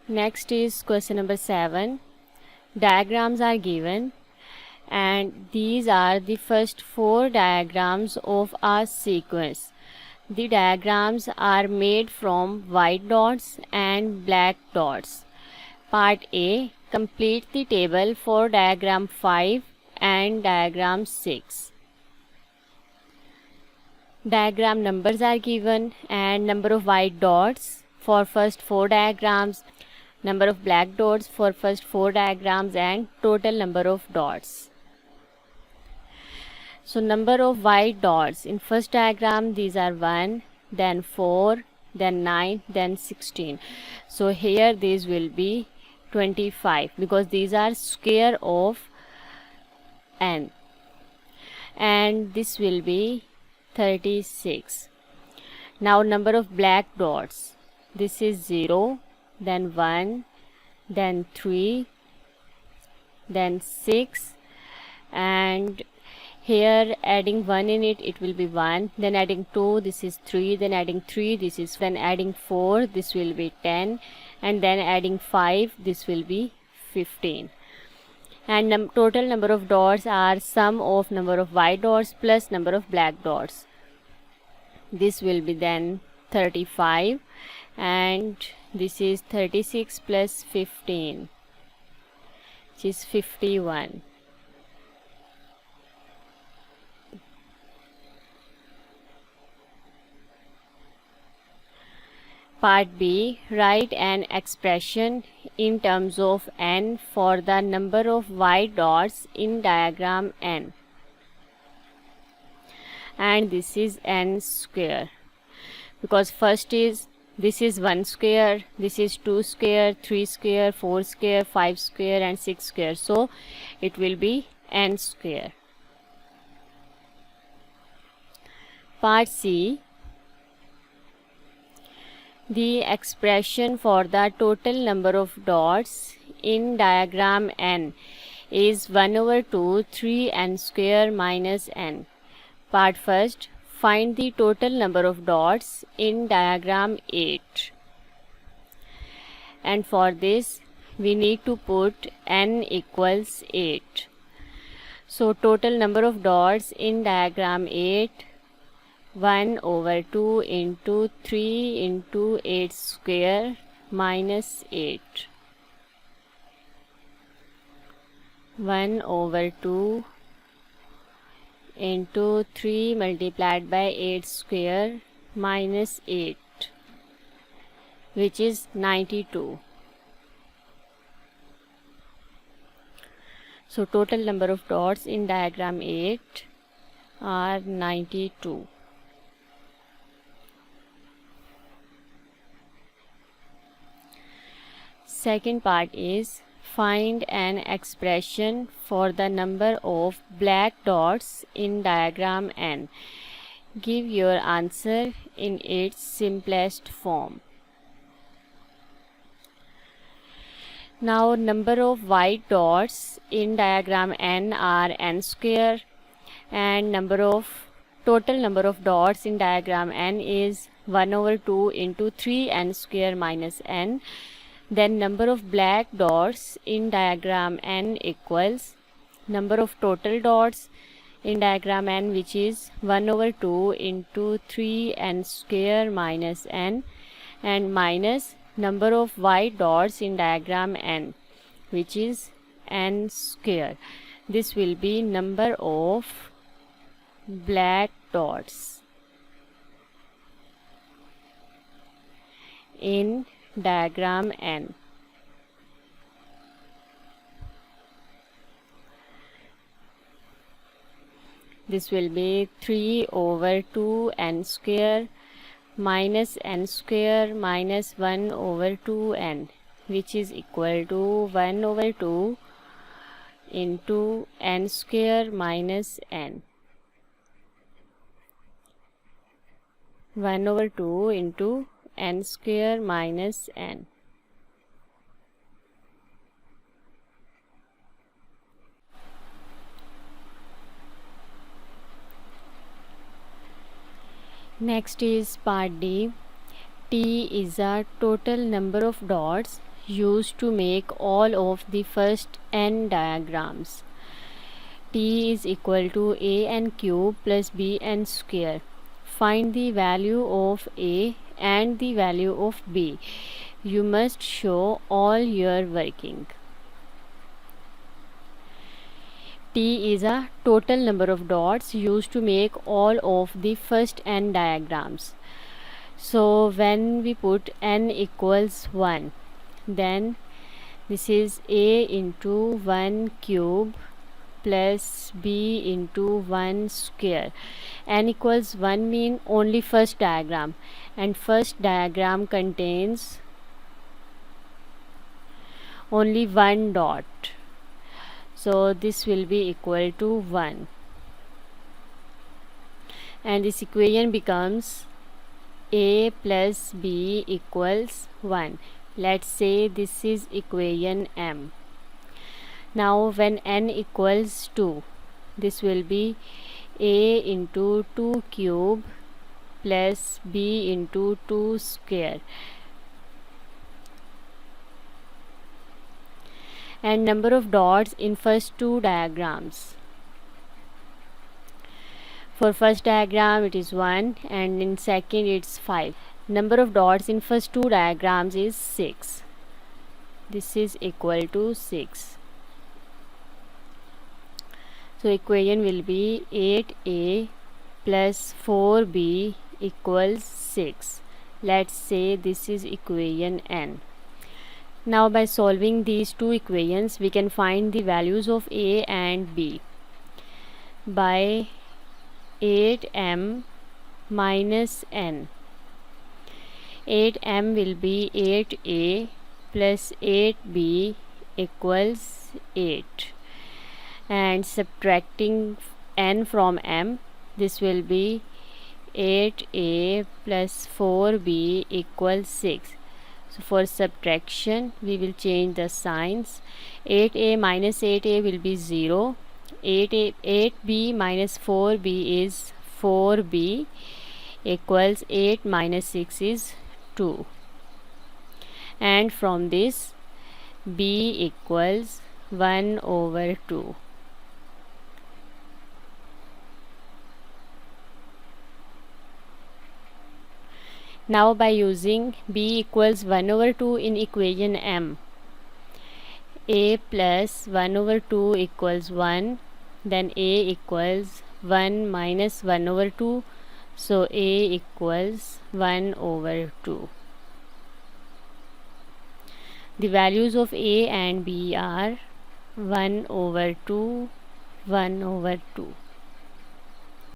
Next is question number 7. Diagrams are given, and these are the first 4 diagrams of a sequence. The diagrams are made from white dots and black dots. Part A. Complete the table for diagram 5 and diagram 6. Diagram numbers are given and number of white dots for first 4 diagrams, number of black dots for first 4 diagrams, and total number of dots. So number of white dots in first diagram, these are 1, then 4, then 9, then 16. So here these will be 25 because these are square of n, and this will be 36. Now number of black dots, this is 0, then 1, then 3, then 6, and here adding 1 in it, it will be 1, then adding 2, this is 3, then adding 3, this is, then adding 4, this will be 10, and then adding 5, this will be 15. And total number of dots are sum of number of white dots plus number of black dots. This will be then 35, and this is 36 plus 15, which is 51. Part B. Write an expression in terms of n for the number of white dots in diagram n. And this is n square, because first is, this is 1 square, this is 2 square, 3 square, 4 square, 5 square, and 6 square. So it will be n square. Part C. The expression for the total number of dots in diagram n is 1/2 3n square minus n. Part first. Find the total number of dots in diagram 8. And for this, we need to put n equals 8. So total number of dots in diagram 8, 1/2 into 3 into 8 square minus 8. 1/2 into 3 multiplied by 8 square minus 8, which is 92. So total number of dots in diagram 8 are 92. Second part is find an expression for the number of black dots in diagram n. Give your answer in its simplest form. Now number of white dots in diagram n are n square, and total number of dots in diagram n is 1/2 into 3n square minus n. Then number of black dots in diagram n equals number of total dots in diagram n, which is 1/2 into 3n square minus n, and minus number of white dots in diagram n, which is n square. This will be number of black dots in diagram n. This will be 3/2n square minus n square minus 1/2n, which is equal to 1/2 into n square minus n. 1/2 into n square minus n. Next is part D. T is a total number of dots used to make all of the first n diagrams. T is equal to an cube plus bn square. Find the value of A and the value of B. You must show all your working. T is a total number of dots used to make all of the first n diagrams. So when we put n equals 1, then this is A into 1 cube plus B into 1 square. N equals 1 mean only first diagram, and first diagram contains only one dot. So this will be equal to 1. And this equation becomes A plus B equals 1. Let's say this is equation M. Now when n equals 2, this will be A into 2 cube plus B into 2 square. And number of dots in first two diagrams. For first diagram it is 1 and in second it's 5. Number of dots in first two diagrams is 6. This is equal to 6. So equation will be 8a plus 4b equals 6. Let's say this is equation n. Now by solving these two equations we can find the values of a and b. By 8m minus n. 8m will be 8a plus 8b equals 8. And subtracting n from m, this will be 8a plus 4b equals 6. So for subtraction we will change the signs. 8a minus 8a will be 0. 8b minus 4b is 4b equals 8 minus 6 is 2. And from this b equals 1 over 2. Now by using b equals 1 over 2 in equation m, a plus 1 over 2 equals 1, then a equals 1 minus 1 over 2, so a equals 1 over 2. The values of a and b are 1 over 2, 1 over 2.